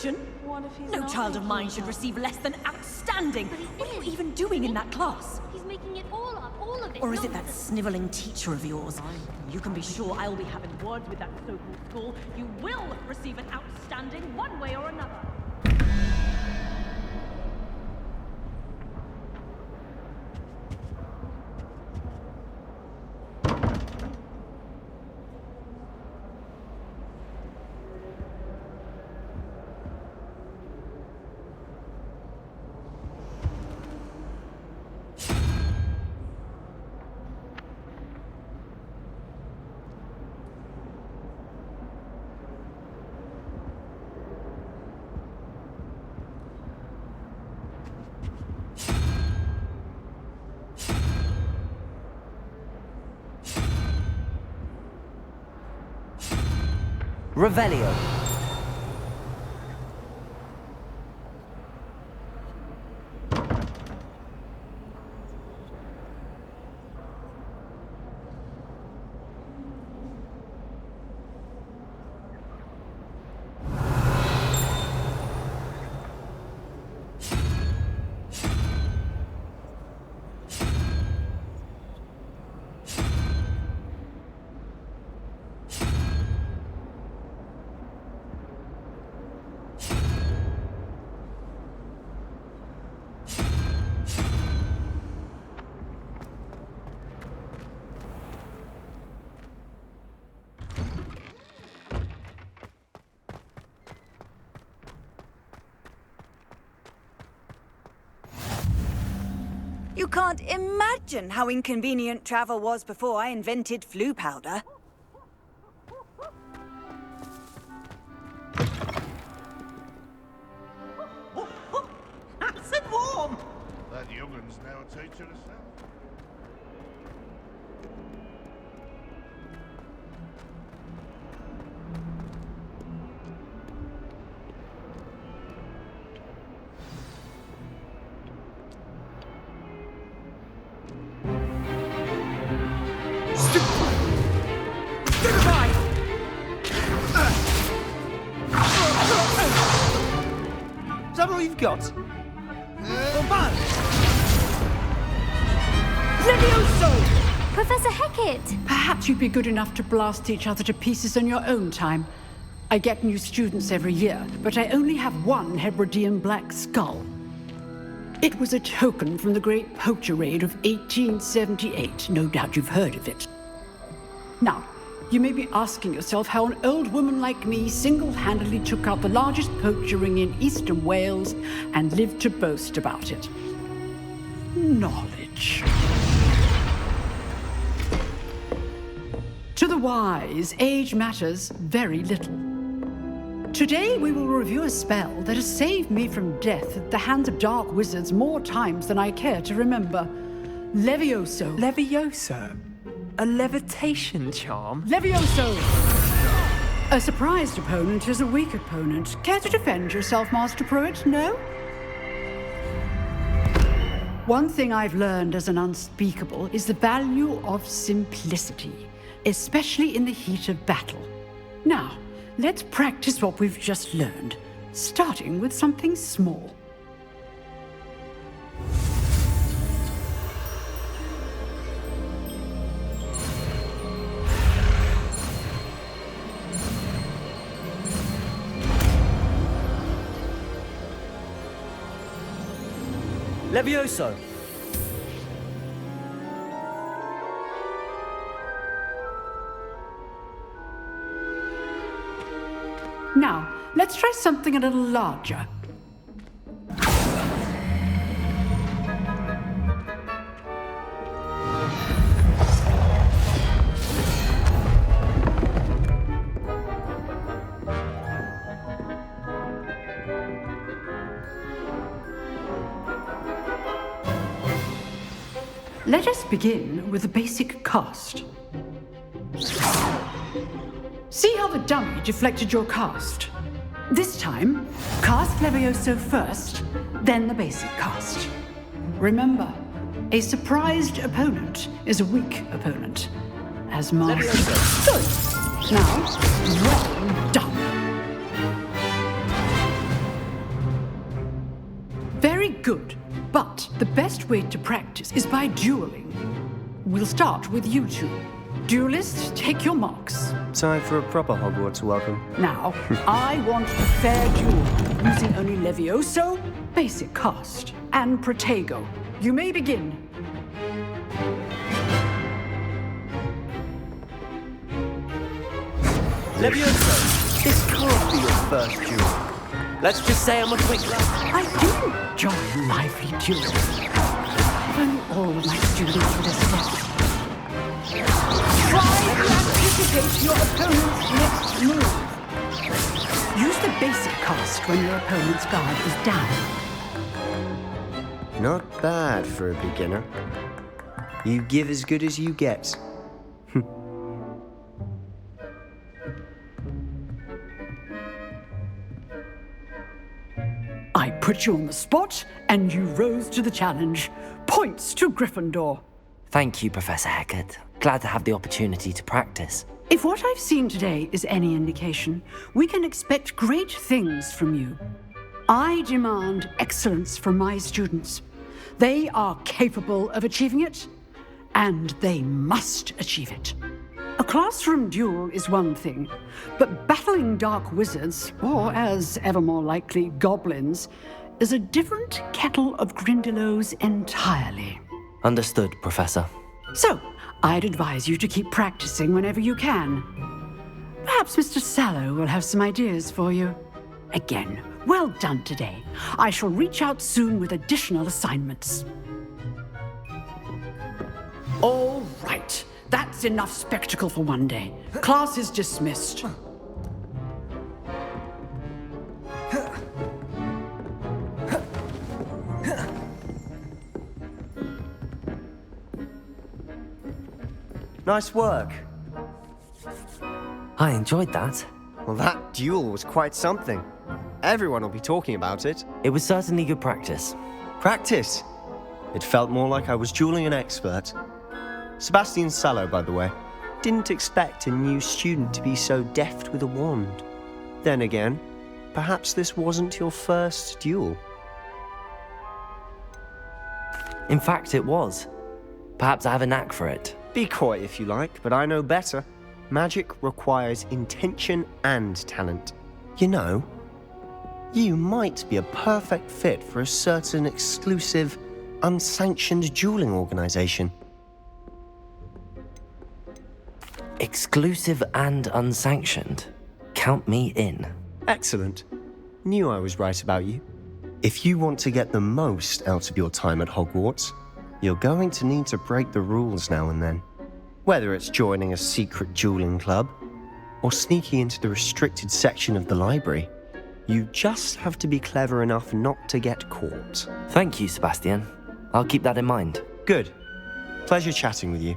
distinction? What if he's No not child of making mine it should up? receive less than outstanding. What are you even doing in that class? He's making it all up, all of it. Or is it that nonsense. snivelling teacher of yours? You can be sure I'll be having words with that so-called school. You will receive an outstanding one way or another. Revelio. You can't imagine how inconvenient travel was before I invented flu powder. Nice and warm! That young'un's now a teacher herself. Is that all you've got? Professor Hecat! Perhaps you'd be good enough to blast each other to pieces in your own time. I get new students every year, but I only have one Hebridean black skull. It was a token from the Great Poacher Raid of 1878. No doubt you've heard of it. Now, you may be asking yourself how an old woman like me single-handedly took out the largest poacher ring in eastern Wales and lived to boast about it. Knowledge. To the wise, age matters very little. Today we will review a spell that has saved me from death at the hands of dark wizards more times than I care to remember. Levioso. Levioso? A levitation charm? Levioso! A surprised opponent is a weak opponent. Care to defend yourself, Master Pruitt? No? One thing I've learned as an unspeakable is the value of simplicity, especially in the heat of battle. Now, let's practice what we've just learned, starting with something small. Levioso. Now, let's try something a little larger. Let us begin with the basic cast. See how the dummy deflected your cast? This time, cast Levioso first, then the basic cast. Remember, a surprised opponent is a weak opponent. As master. Good. Now, well done. Very good. But the best way to practice is by dueling. We'll start with you two. Duelists, take your marks. Time for a proper Hogwarts welcome. Now, I want a fair duel, using only Levioso, basic cast, and Protego. You may begin. Levioso, this can't be your first duel. Let's just say I'm a quick learner. I do enjoy lively duels. When all my students would have try to anticipate your opponent's next move. Use the basic cast when your opponent's guard is down. Not bad for a beginner. You give as good as you get. I put you on the spot, and you rose to the challenge. Points to Gryffindor. Thank you, Professor Hecat. Glad to have the opportunity to practice. If what I've seen today is any indication, we can expect great things from you. I demand excellence from my students. They are capable of achieving it, and they must achieve it. A classroom duel is one thing, but battling dark wizards, or as ever more likely, goblins, is a different kettle of Grindylows entirely. Understood, Professor. So, I'd advise you to keep practicing whenever you can. Perhaps Mr. Sallow will have some ideas for you. Again, well done today. I shall reach out soon with additional assignments. All right. That's enough spectacle for one day. Class is dismissed. Nice work. I enjoyed that. Well, that duel was quite something. Everyone will be talking about it. It was certainly good practice. Practice? It felt more like I was dueling an expert. Sebastian Sallow, by the way. Didn't expect a new student to be so deft with a wand. Then again, perhaps this wasn't your first duel. In fact, it was. Perhaps I have a knack for it. Be coy if you like, but I know better. Magic requires intention and talent. You know, you might be a perfect fit for a certain exclusive, unsanctioned dueling organization. Exclusive and unsanctioned. Count me in. Excellent. Knew I was right about you. If you want to get the most out of your time at Hogwarts, you're going to need to break the rules now and then. Whether it's joining a secret dueling club or sneaking into the restricted section of the library, you just have to be clever enough not to get caught. Thank you, Sebastian. I'll keep that in mind. Good. Pleasure chatting with you.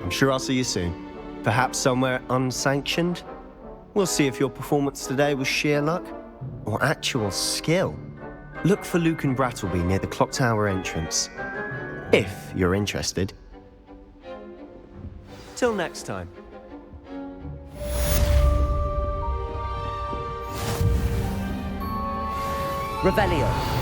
I'm sure I'll see you soon. Perhaps somewhere unsanctioned? We'll see if your performance today was sheer luck or actual skill. Look for Luke and Brattleby near the clock tower entrance, if you're interested. Till next time. Revelio.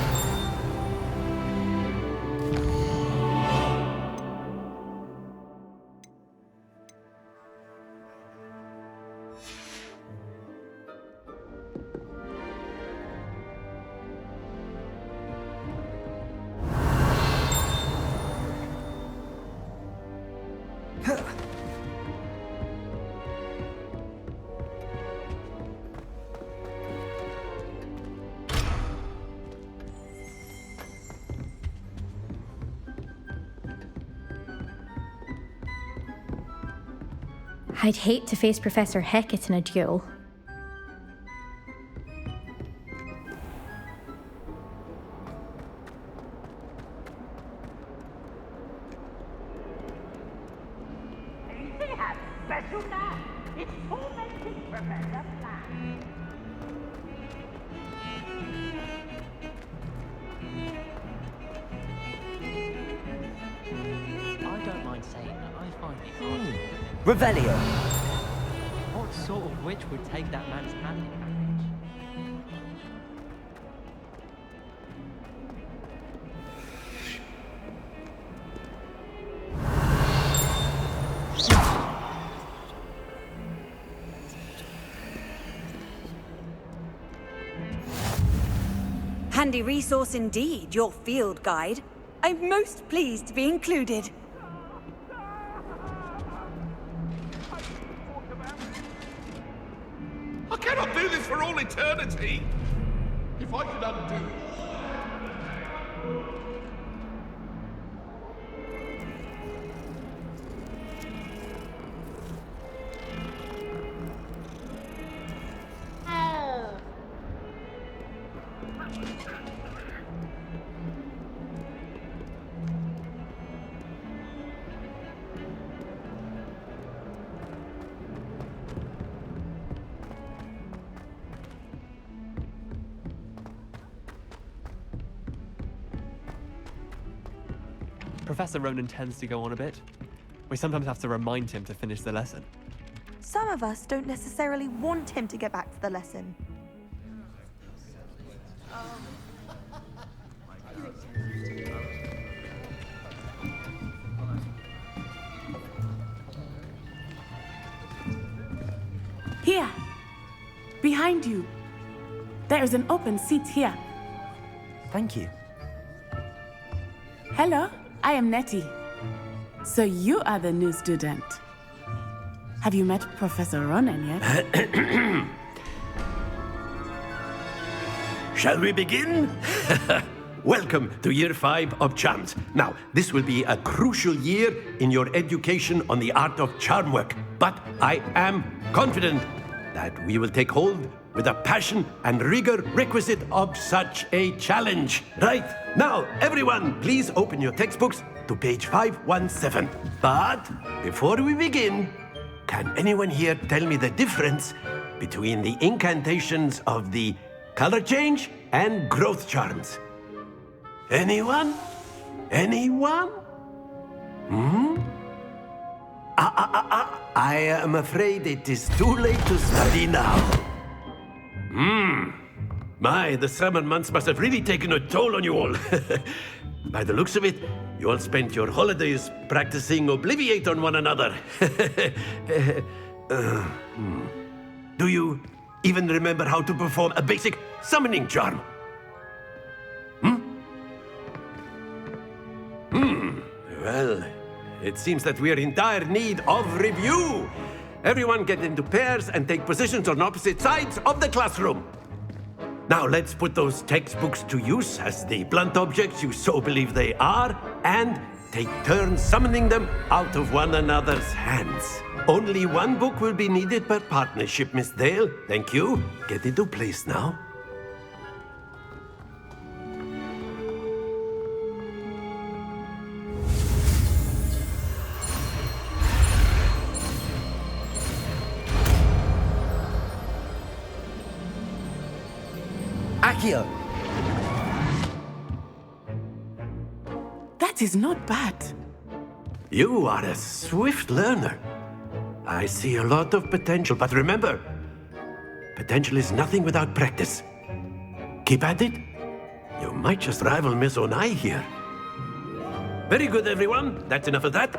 I'd hate to face Professor Hecat in a duel. Revelio. What sort of witch would take that man's hand in marriage? Handy resource indeed, your field guide. I'm most pleased to be included. I cannot do this for all eternity. If I could undo... Professor Ronan tends to go on a bit. We sometimes have to remind him to finish the lesson. Some of us don't necessarily want him to get back to the lesson. Here, behind you. There is an open seat here. Thank you. Hello, I am Nettie. So you are the new student. Have you met Professor Ronan yet? Shall we begin? Welcome to Year 5 of Charms. Now, this will be a crucial year in your education on the art of charm work. But I am confident that we will take hold with the passion and rigor requisite of such a challenge. Right, now, everyone, please open your textbooks to page 517. But before we begin, can anyone here tell me the difference between the incantations of the color change and growth charms? Anyone? Anyone? I am afraid it is too late to study now. My, the summer months must have really taken a toll on you all. By the looks of it, you all spent your holidays practicing Obliviate on one another. Do you even remember how to perform a basic summoning charm? Well, it seems that we are in dire need of review. Everyone get into pairs and take positions on opposite sides of the classroom. Now let's put those textbooks to use as the blunt objects you so believe they are, and take turns summoning them out of one another's hands. Only one book will be needed per partnership, Miss Dale. Thank you. Get into place now. Accio! That is not bad. You are a swift learner. I see a lot of potential, but remember, potential is nothing without practice. Keep at it. You might just rival Miss Onai here. Very good, everyone. That's enough of that.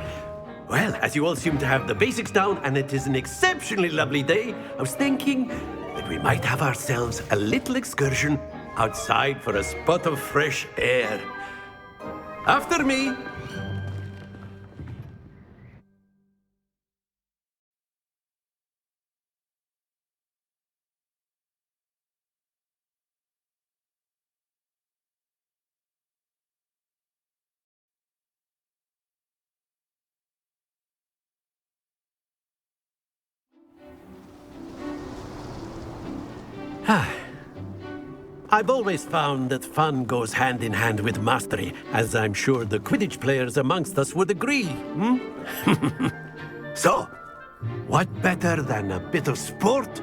Well, as you all seem to have the basics down, and it is an exceptionally lovely day, I was thinking that we might have ourselves a little excursion outside for a spot of fresh air. After me. I've always found that fun goes hand in hand with mastery, as I'm sure the Quidditch players amongst us would agree. So, what better than a bit of sport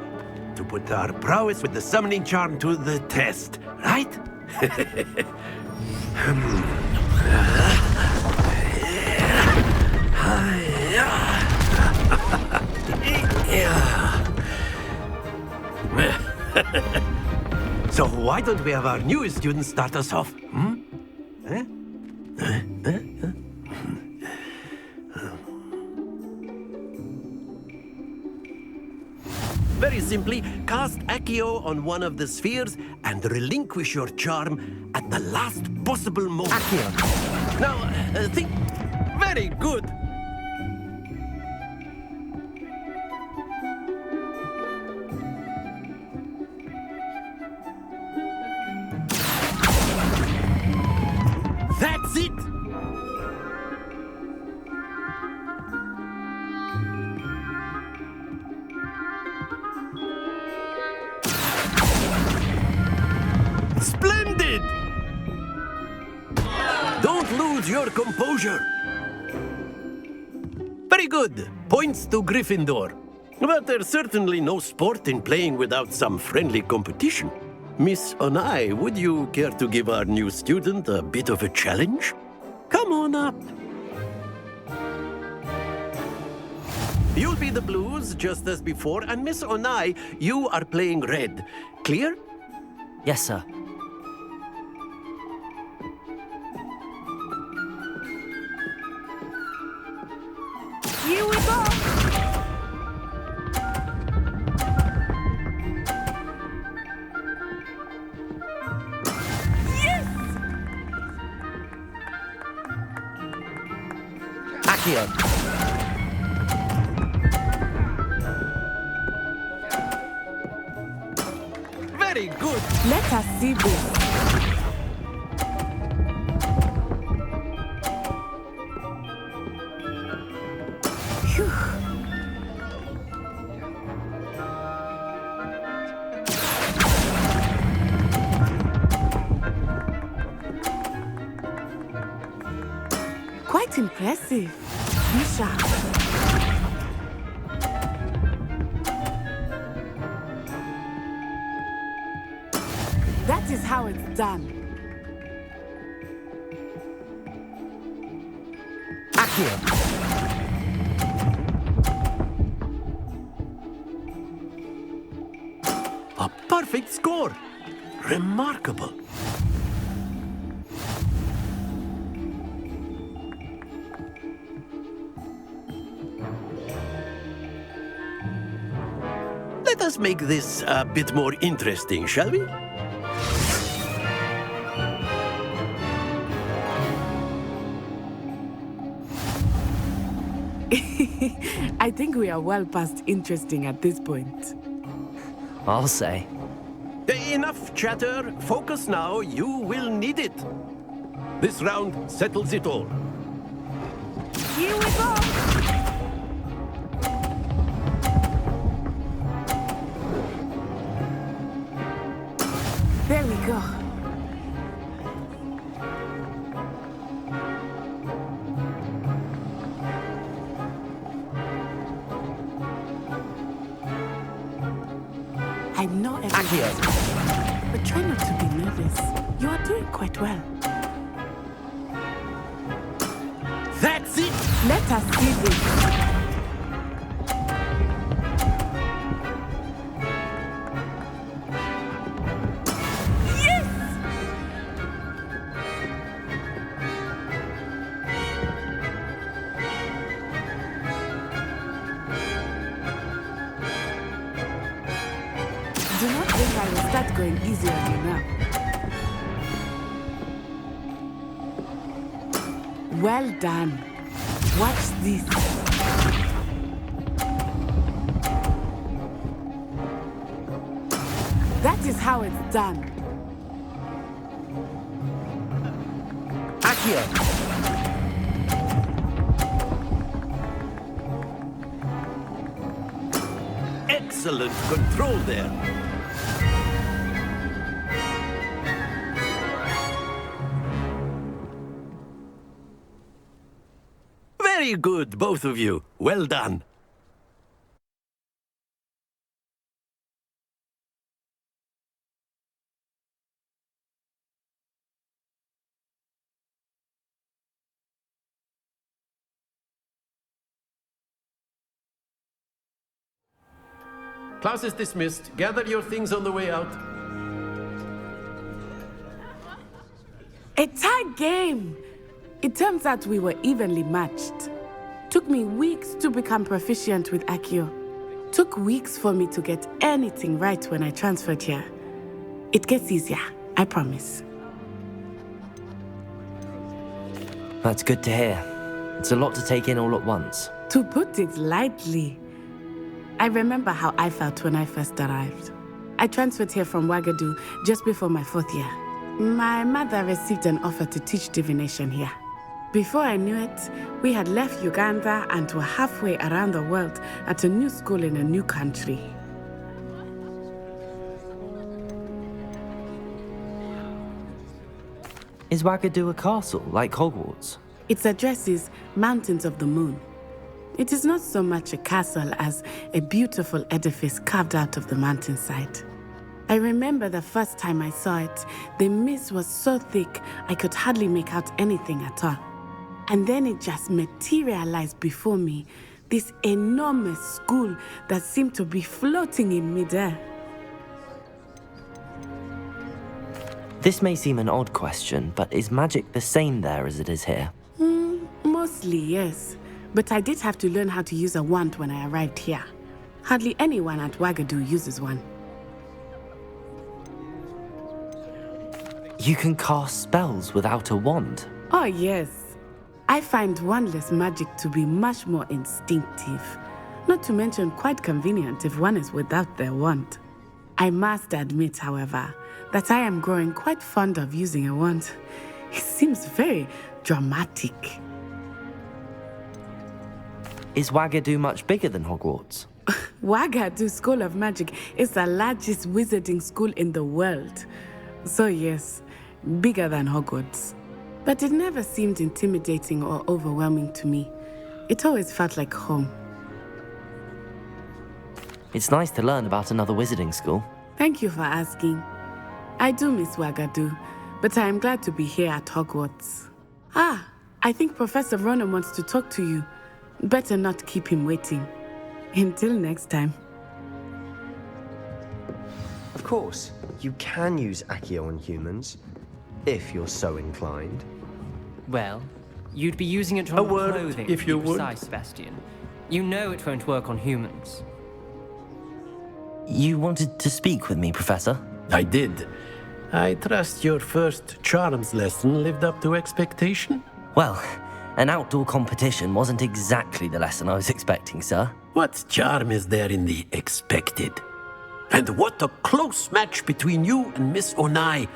to put our prowess with the summoning charm to the test, right? So why don't we have our newest student start us off? Very simply cast Accio on one of the spheres and relinquish your charm at the last possible moment. Accio. Now, think. Very good. That's it! Splendid! Don't lose your composure. Very good. Points to Gryffindor. But there's certainly no sport in playing without some friendly competition. Miss Onai, would you care to give our new student a bit of a challenge? Come on up. You'll be the blues, just as before, and Miss Onai, you are playing red. Clear? Yes, sir. Here we go! Accio. Very good. Let us see this. Phew. Quite impressive. Be sharp. That is how it's done. Accio. A perfect score. Remarkable. Let us make this a bit more interesting, shall we? I think we are well past interesting at this point. I'll say. Enough chatter. Focus now. You will need it. This round settles it all. Here we go! There we go. I know everything, but try not to be nervous. You are doing quite well. That's it! Let us see this. Do not think I will start going easy on you now. Well done. Watch this. That is how it's done. Accio. Excellent control there. Very good, both of you. Well done. Class is dismissed. Gather your things on the way out. A tight game. It turns out we were evenly matched. Took me weeks to become proficient with Accio. Took weeks for me to get anything right when I transferred here. It gets easier, I promise. That's good to hear. It's a lot to take in all at once. To put it lightly, I remember how I felt when I first arrived. I transferred here from Ouagadougou just before my 4th year. My mother received an offer to teach divination here. Before I knew it, we had left Uganda and were halfway around the world at a new school in a new country. Is Ouagadougou a castle, like Hogwarts? Its address is Mountains of the Moon. It is not so much a castle as a beautiful edifice carved out of the mountainside. I remember the first time I saw it, the mist was so thick I could hardly make out anything at all. And then it just materialized before me, this enormous school that seemed to be floating in midair. This may seem an odd question, but is magic the same there as it is here? Mostly, yes. But I did have to learn how to use a wand when I arrived here. Hardly anyone at Ouagadougou uses one. You can cast spells without a wand? Oh, yes. I find wandless magic to be much more instinctive. Not to mention quite convenient if one is without their wand. I must admit, however, that I am growing quite fond of using a wand. It seems very dramatic. Is Ouagadougou much bigger than Hogwarts? Ouagadougou School of Magic is the largest wizarding school in the world. So yes, bigger than Hogwarts. But it never seemed intimidating or overwhelming to me. It always felt like home. It's nice to learn about another wizarding school. Thank you for asking. I do miss Ouagadougou, but I am glad to be here at Hogwarts. I think Professor Ronan wants to talk to you. Better not keep him waiting. Until next time. Of course, you can use Accio on humans, if you're so inclined. Well, you'd be using it on clothing, if you would. precise, Sebastian. You know it won't work on humans. You wanted to speak with me, Professor? I did. I trust your first charms lesson lived up to expectation? Well, an outdoor competition wasn't exactly the lesson I was expecting, sir. What charm is there in the expected? And what a close match between you and Miss Onai.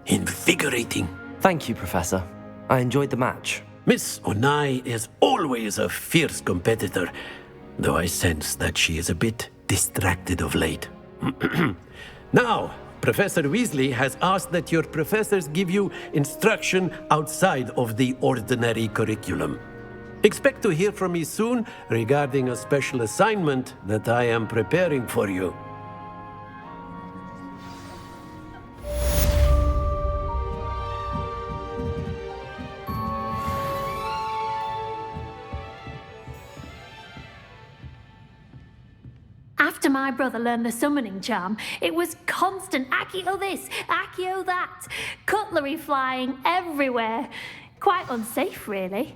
Invigorating. Thank you, Professor. I enjoyed the match. Miss Onai is always a fierce competitor, though I sense that she is a bit distracted of late. Now, Professor Weasley has asked that your professors give you instruction outside of the ordinary curriculum. Expect to hear from me soon regarding a special assignment that I am preparing for you. After my brother learned the summoning charm, it was constant Accio this, Accio that, cutlery flying everywhere. Quite unsafe, really.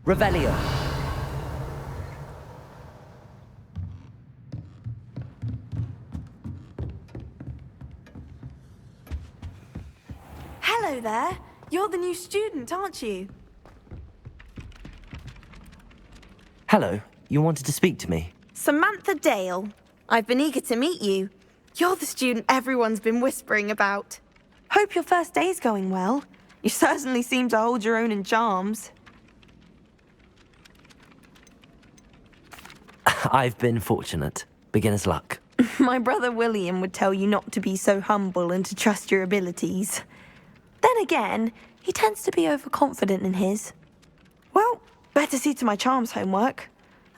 Revelio. Hello there. You're the new student, aren't you? Hello. You wanted to speak to me? Samantha Dale. I've been eager to meet you. You're the student everyone's been whispering about. Hope your first day's going well. You certainly seem to hold your own in charms. I've been fortunate. Beginner's luck. My brother William would tell you not to be so humble and to trust your abilities. Then again, he tends to be overconfident in his. Well, better see to my charms homework.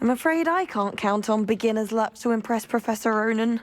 I'm afraid I can't count on beginner's luck to impress Professor Ronan.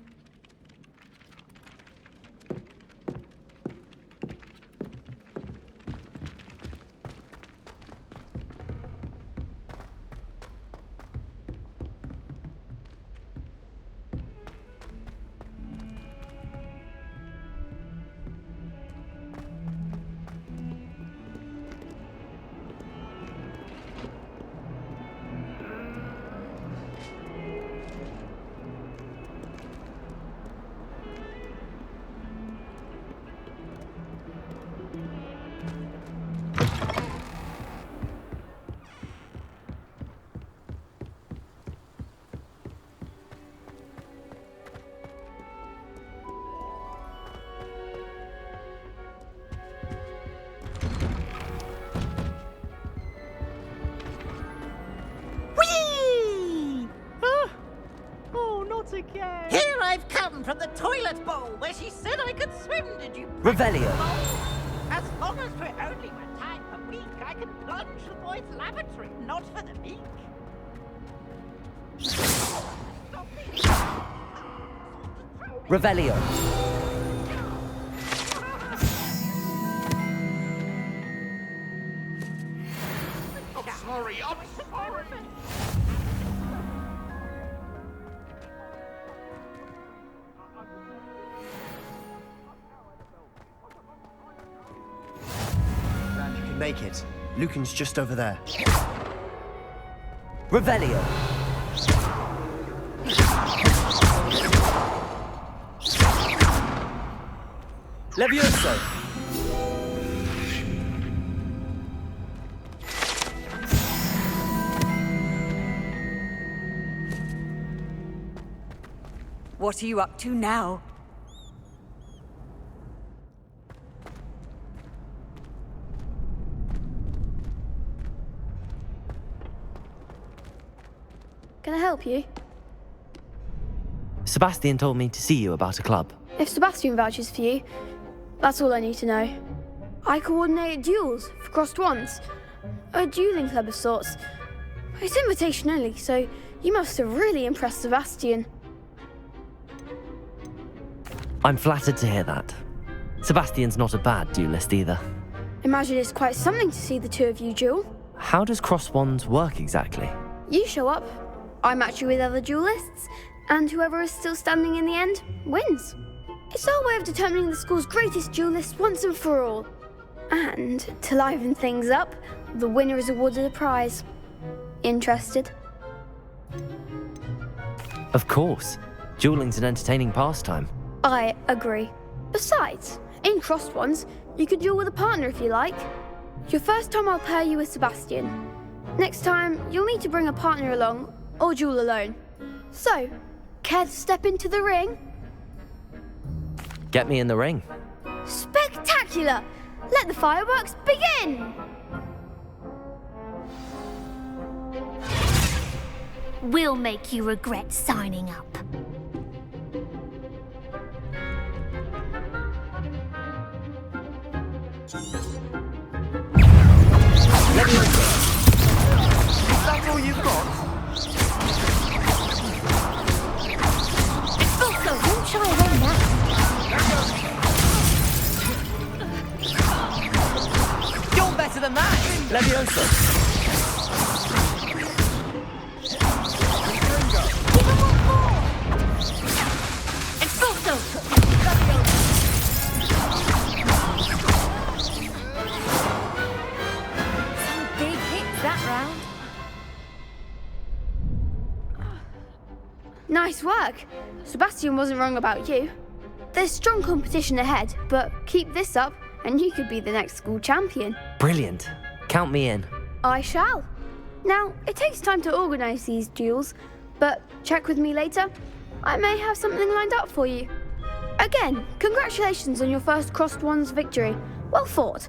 Here I've come from the toilet bowl where she said I could swim, did you? Revelio. As long as we're only one time per week, I can plunge the boys' lavatory, not for the meek. Revelio. I'm sorry. Glad you can make it. Lucan's just over there. Revelio. Levioso. What are you up to now? Can I help you? Sebastian told me to see you about a club. If Sebastian vouches for you, that's all I need to know. I coordinate duels for crossed wands. A dueling club of sorts. It's invitation only, so you must have really impressed Sebastian. I'm flattered to hear that. Sebastian's not a bad duelist either. Imagine it's quite something to see the two of you duel. How does cross wands work exactly? You show up, I match you with other duelists, and whoever is still standing in the end wins. It's our way of determining the school's greatest duelist once and for all. And to liven things up, the winner is awarded a prize. Interested? Of course. Dueling's an entertaining pastime. I agree. Besides, in crossed ones, you could duel with a partner if you like. Your first time I'll pair you with Sebastian. Next time, you'll need to bring a partner along, or duel alone. So, care to step into the ring? Get me in the ring. Spectacular! Let the fireworks begin! We'll make you regret signing up. Is that all you've got? It's also, don't shy away now. You're better than that! Levioso. It's also. Some big hits that round. Nice work. Sebastian wasn't wrong about you. There's strong competition ahead, but keep this up and you could be the next school champion. Brilliant. Count me in. I shall. Now, it takes time to organise these duels, but check with me later. I may have something lined up for you. Again, congratulations on your first crossed wands victory. Well fought.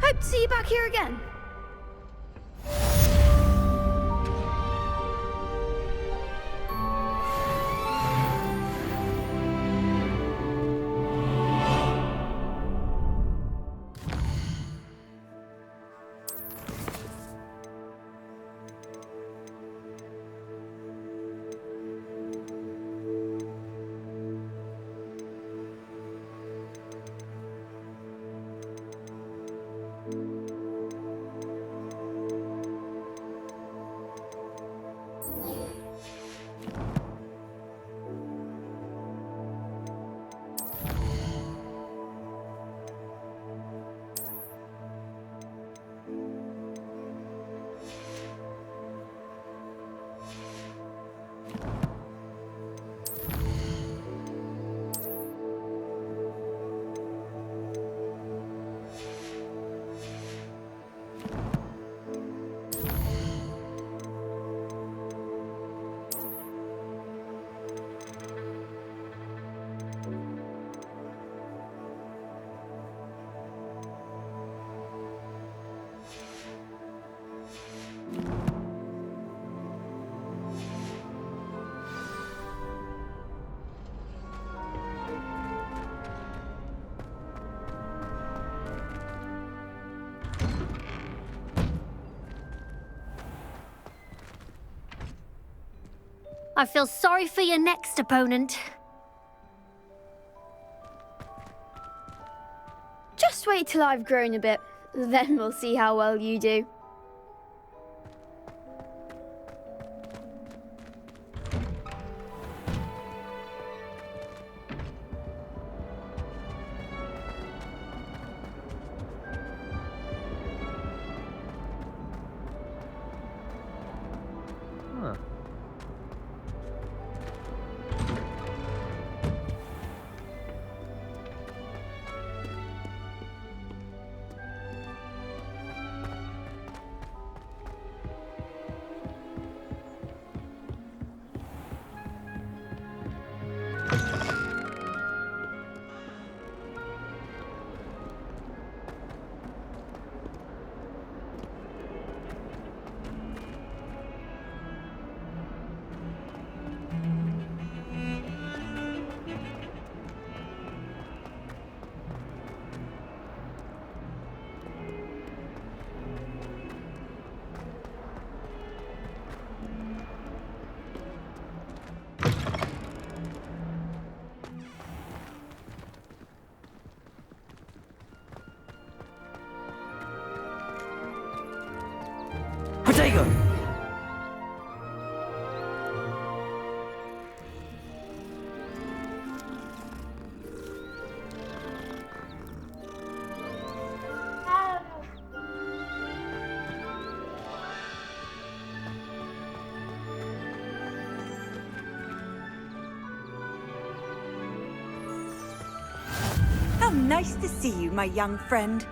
Hope to see you back here again. I feel sorry for your next opponent. Just wait till I've grown a bit, then we'll see how well you do. Protego! How nice to see you, my young friend.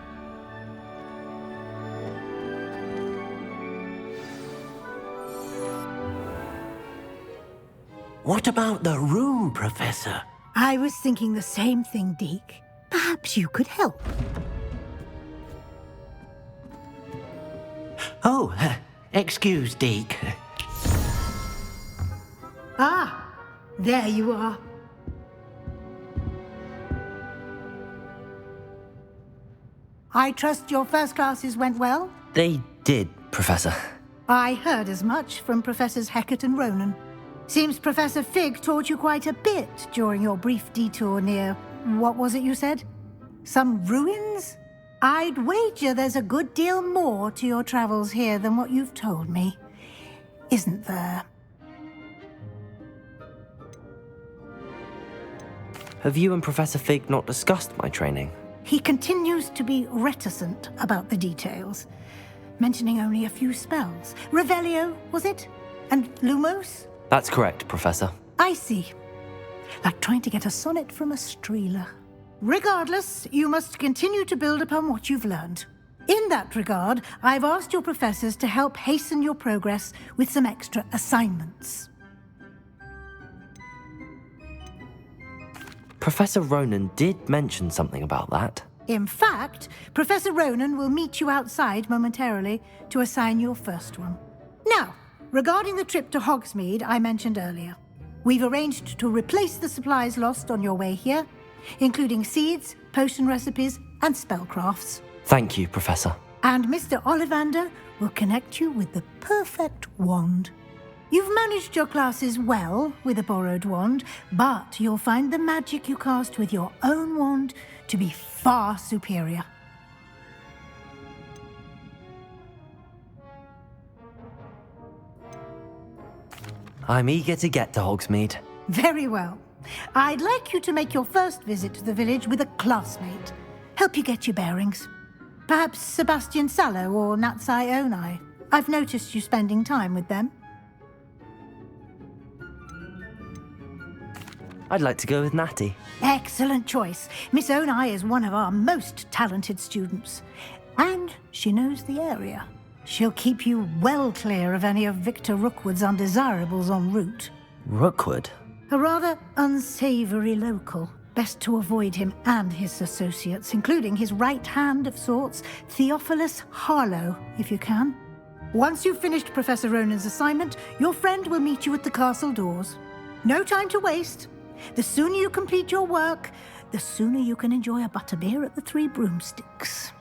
What about the room, Professor? I was thinking the same thing, Deke. Perhaps you could help. Oh, excuse, Deke. Ah, there you are. I trust your first classes went well? They did, Professor. I heard as much from Professors Hecat and Ronan. Seems Professor Fig taught you quite a bit during your brief detour near... what was it you said? Some ruins? I'd wager there's a good deal more to your travels here than what you've told me. Isn't there? Have you and Professor Fig not discussed my training? He continues to be reticent about the details, mentioning only a few spells. Revelio, was it? And Lumos? That's correct, Professor. I see. Like trying to get a sonnet from a streeler. Regardless, you must continue to build upon what you've learned. In that regard, I've asked your professors to help hasten your progress with some extra assignments. Professor Ronan did mention something about that. In fact, Professor Ronan will meet you outside momentarily to assign your first one. Now, regarding the trip to Hogsmeade I mentioned earlier, we've arranged to replace the supplies lost on your way here, including seeds, potion recipes, and spellcrafts. Thank you, Professor. And Mr. Ollivander will connect you with the perfect wand. You've managed your classes well with a borrowed wand, but you'll find the magic you cast with your own wand to be far superior. I'm eager to get to Hogsmeade. Very well. I'd like you to make your first visit to the village with a classmate. Help you get your bearings. Perhaps Sebastian Sallow or Natsai Onai. I've noticed you spending time with them. I'd like to go with Natty. Excellent choice. Miss Onai is one of our most talented students. And she knows the area. She'll keep you well clear of any of Victor Rookwood's undesirables en route. Rookwood? A rather unsavory local. Best to avoid him and his associates, including his right hand of sorts, Theophilus Harlow, if you can. Once you've finished Professor Ronan's assignment, your friend will meet you at the castle doors. No time to waste. The sooner you complete your work, the sooner you can enjoy a butterbeer at the Three Broomsticks.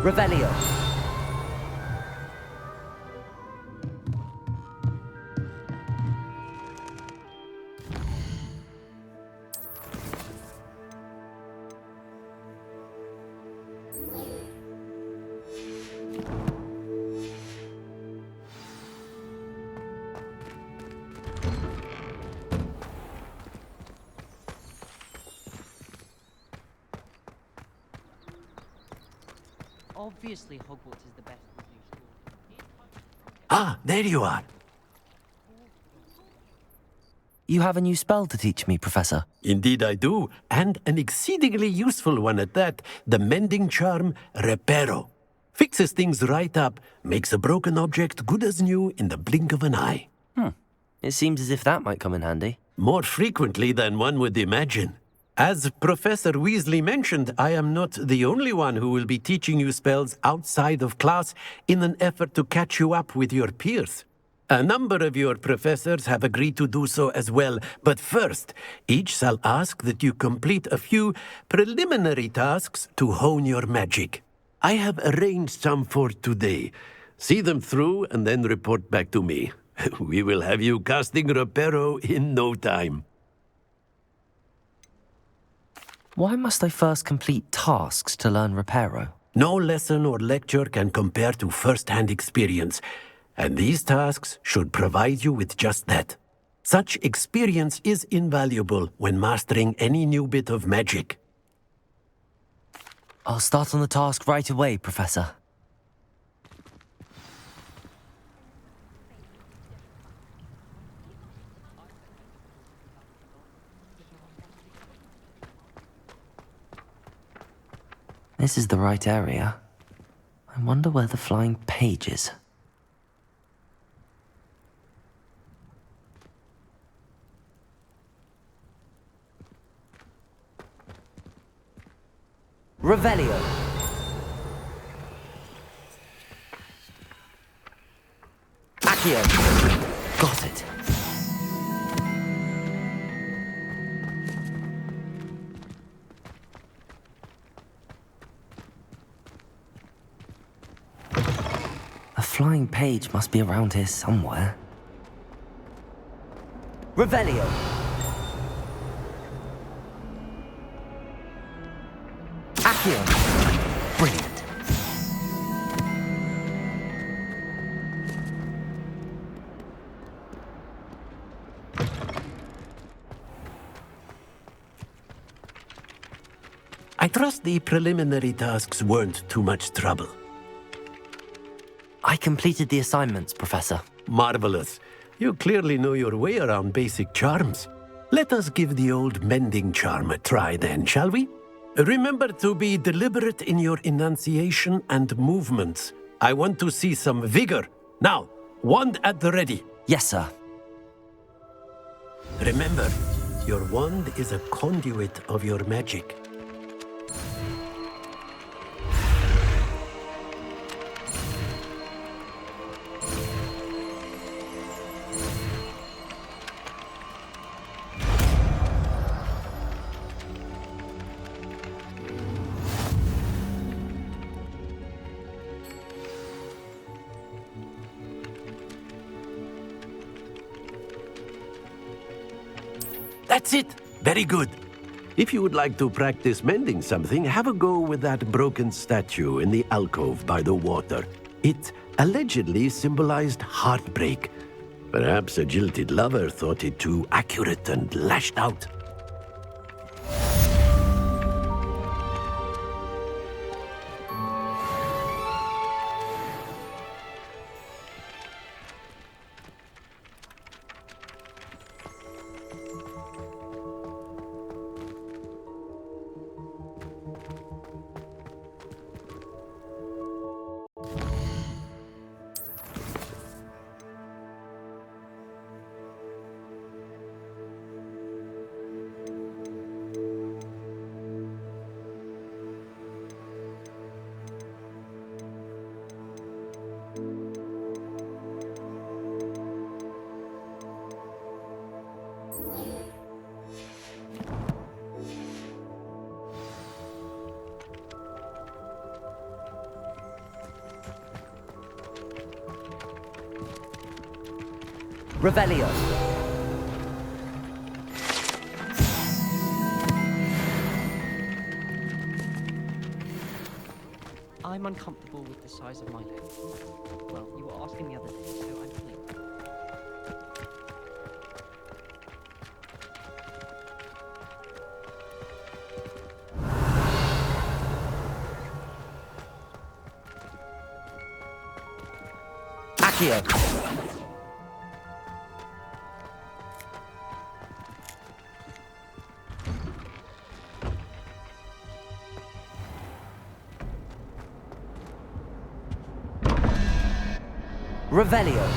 Revelio. Obviously, Hogwarts is the best Disney school. Ah, there you are. You have a new spell to teach me, Professor. Indeed I do, and an exceedingly useful one at that. The mending charm, Reparo. Fixes things right up, makes a broken object good as new in the blink of an eye. It seems as if that might come in handy. More frequently than one would imagine. As Professor Weasley mentioned, I am not the only one who will be teaching you spells outside of class in an effort to catch you up with your peers. A number of your professors have agreed to do so as well, but first, each shall ask that you complete a few preliminary tasks to hone your magic. I have arranged some for today. See them through and then report back to me. We will have you casting Reparo in no time. Why must I first complete tasks to learn Reparo? No lesson or lecture can compare to first-hand experience, and these tasks should provide you with just that. Such experience is invaluable when mastering any new bit of magic. I'll start on the task right away, Professor. This is the right area. I wonder where the flying page is. Revelio. Accio. Got it. A flying page must be around here somewhere. Revelio. Accio. Brilliant. I trust the preliminary tasks weren't too much trouble. I completed the assignments, Professor. Marvelous. You clearly know your way around basic charms. Let us give the old mending charm a try then, shall we? Remember to be deliberate in your enunciation and movements. I want to see some vigor. Now, wand at the ready. Yes, sir. Remember, your wand is a conduit of your magic. That's it. Very good. If you would like to practice mending something, have a go with that broken statue in the alcove by the water. It allegedly symbolized heartbreak. Perhaps a jilted lover thought it too accurate and lashed out. Revelio. I'm uncomfortable with the size of my leg. Well, you were asking the other day, so I'm playing. Accio. Revelio.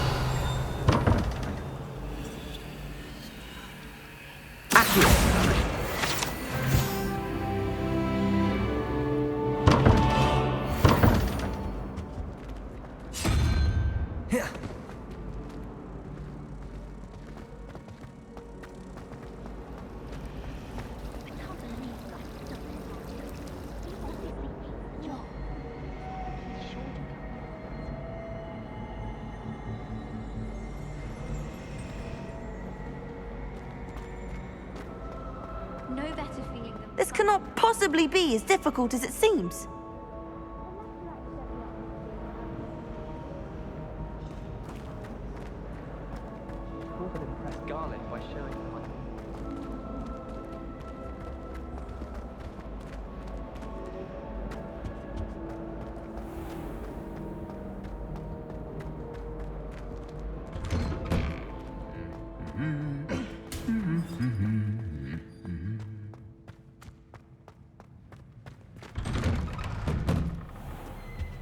Accio. Here. No better feeling than This cannot possibly be as difficult as it seems. Who could impress Garlic by showing them my...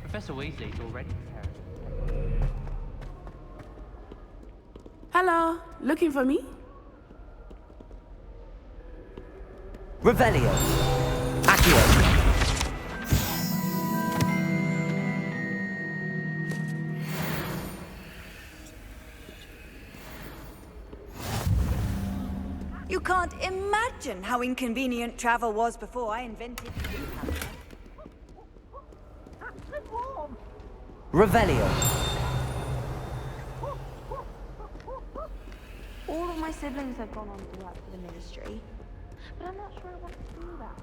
Professor Weasley's already prepared. Hello, looking for me? Revelio. Accio. You can't imagine how inconvenient travel was before I invented you. Revelio. All of my siblings have gone on to work for the ministry, but I'm not sure I want to do that.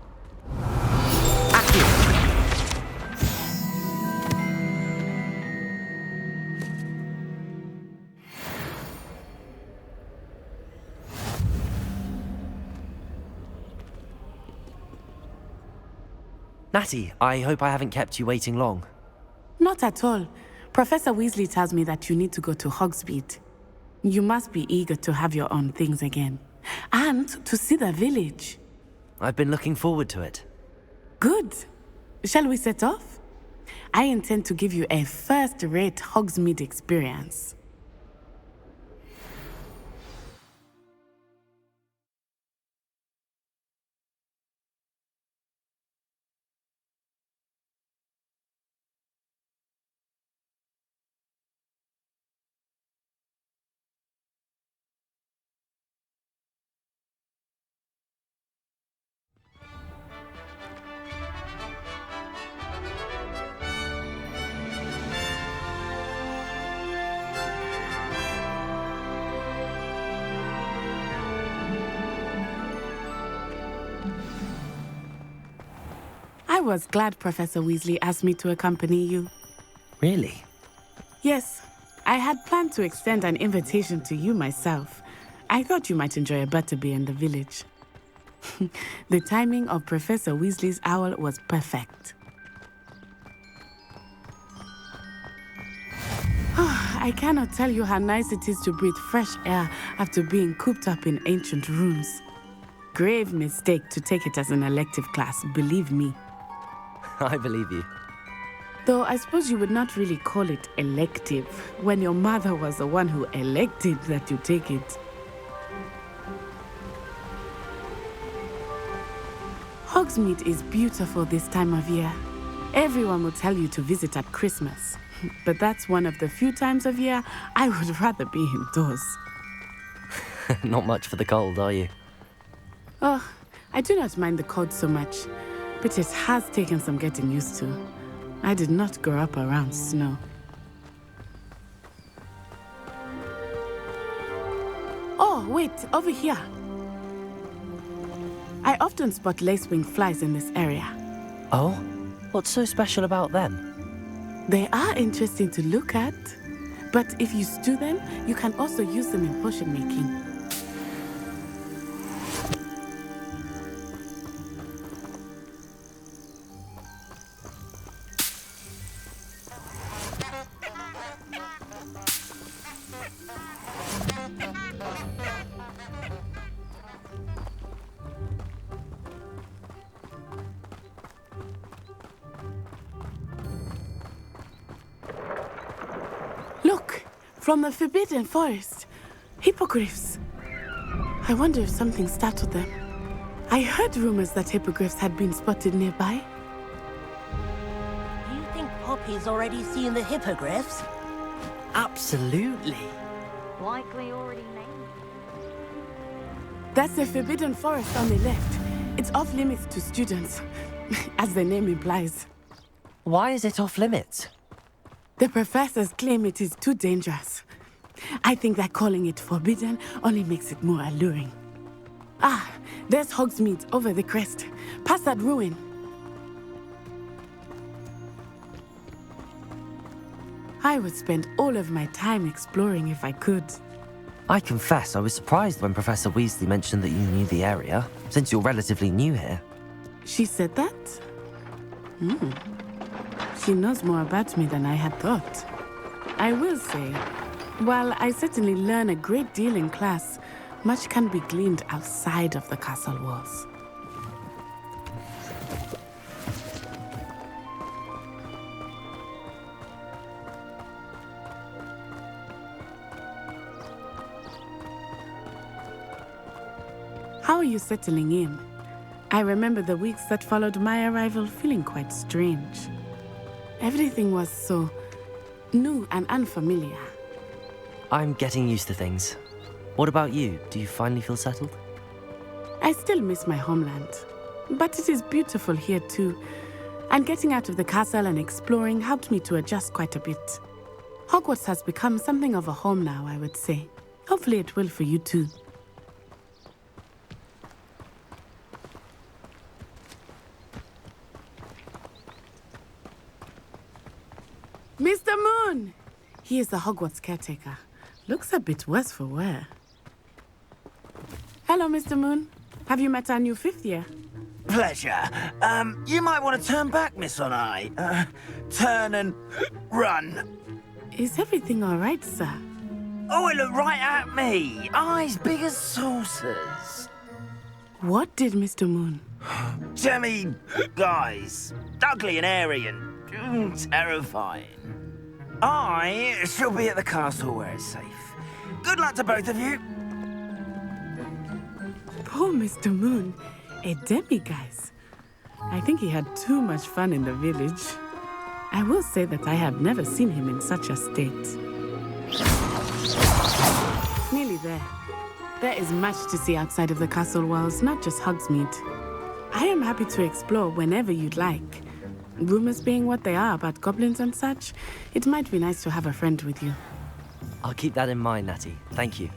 Natty, I hope I haven't kept you waiting long. Not at all. Professor Weasley tells me that you need to go to Hogsmeade. You must be eager to have your own things again. And to see the village. I've been looking forward to it. Good. Shall we set off? I intend to give you a first-rate Hogsmeade experience. I was glad Professor Weasley asked me to accompany you. Really? Yes, I had planned to extend an invitation to you myself. I thought you might enjoy a butterbeer in the village. The timing of Professor Weasley's owl was perfect. I cannot tell you how nice it is to breathe fresh air after being cooped up in ancient rooms. Grave mistake to take it as an elective class, believe me. I believe you. Though I suppose you would not really call it elective when your mother was the one who elected that you take it. Hogsmeade is beautiful this time of year. Everyone will tell you to visit at Christmas. But that's one of the few times of year I would rather be indoors. Not much for the cold, are you? Oh, I do not mind the cold so much, but it has taken some getting used to. I did not grow up around snow. Oh, wait, over here. I often spot lacewing flies in this area. Oh? What's so special about them? They are interesting to look at, but if you stew them, you can also use them in potion making. Look, from the Forbidden Forest. Hippogriffs. I wonder if something startled them. I heard rumors that hippogriffs had been spotted nearby. Do you think Poppy's already seen the hippogriffs? Absolutely. Likely already named. That's the Forbidden Forest on the left. It's off limits to students, as the name implies. Why is it off limits? The professors claim it is too dangerous. I think that calling it forbidden only makes it more alluring. Ah, there's Hogsmeade over the crest. Past that ruin. I would spend all of my time exploring if I could. I confess I was surprised when Professor Weasley mentioned that you knew the area, since you're relatively new here. She said that? She knows more about me than I had thought. I will say, while I certainly learn a great deal in class, much can be gleaned outside of the castle walls. How are you settling in? I remember the weeks that followed my arrival feeling quite strange. Everything was so new and unfamiliar. I'm getting used to things. What about you? Do you finally feel settled? I still miss my homeland, but it is beautiful here too. And getting out of the castle and exploring helped me to adjust quite a bit. Hogwarts has become something of a home now, I would say. Hopefully it will for you too. Mr. Moon! He is the Hogwarts caretaker. Looks a bit worse for wear. Hello, Mr. Moon. Have you met our new fifth year? Pleasure. You might want to turn back, Miss On-Eye. Turn and run. Is everything all right, sir? Oh, it looked right at me. Eyes big as saucers. What did Mr. Moon? Jemmy, guys. Ugly and airy and terrifying. I shall be at the castle where it's safe. Good luck to both of you. Poor Mr. Moon. A demiguise. I think he had too much fun in the village. I will say that I have never seen him in such a state. Nearly there. There is much to see outside of the castle walls, not just Hogsmeade. I am happy to explore whenever you'd like. Rumors being what they are about goblins and such, it might be nice to have a friend with you. I'll keep that in mind, Natty. Thank you.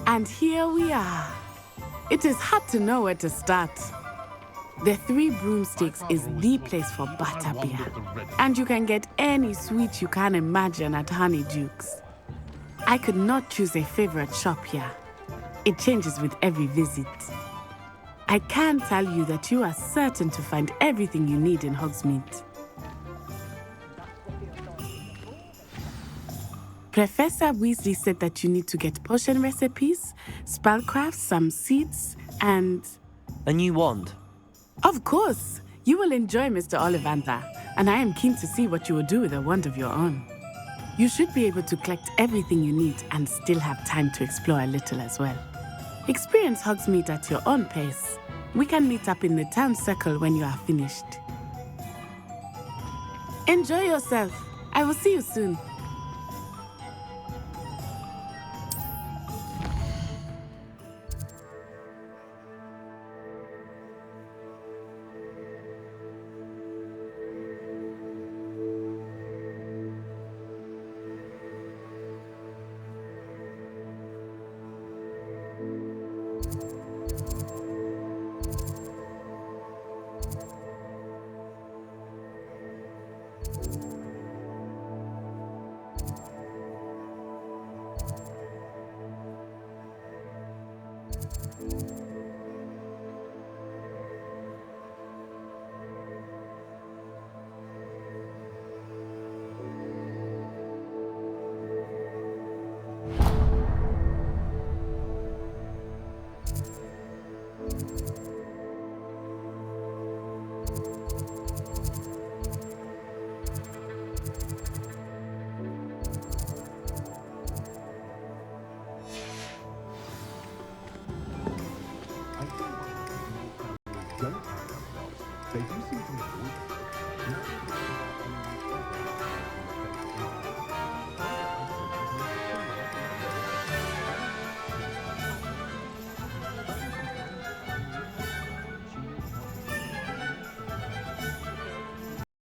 And here we are. It is hard to know where to start. The Three Broomsticks is the place for butterbeer. And you can get any sweet you can imagine at Honeyduke's. I could not choose a favorite shop here. It changes with every visit. I can tell you that you are certain to find everything you need in Hogsmeade. Professor Weasley said that you need to get potion recipes, spellcrafts, some seeds, and... A new wand? Of course! You will enjoy Mr. Ollivander, and I am keen to see what you will do with a wand of your own. You should be able to collect everything you need and still have time to explore a little as well. Experience Hogsmeade at your own pace. We can meet up in the town circle when you are finished. Enjoy yourself. I will see you soon.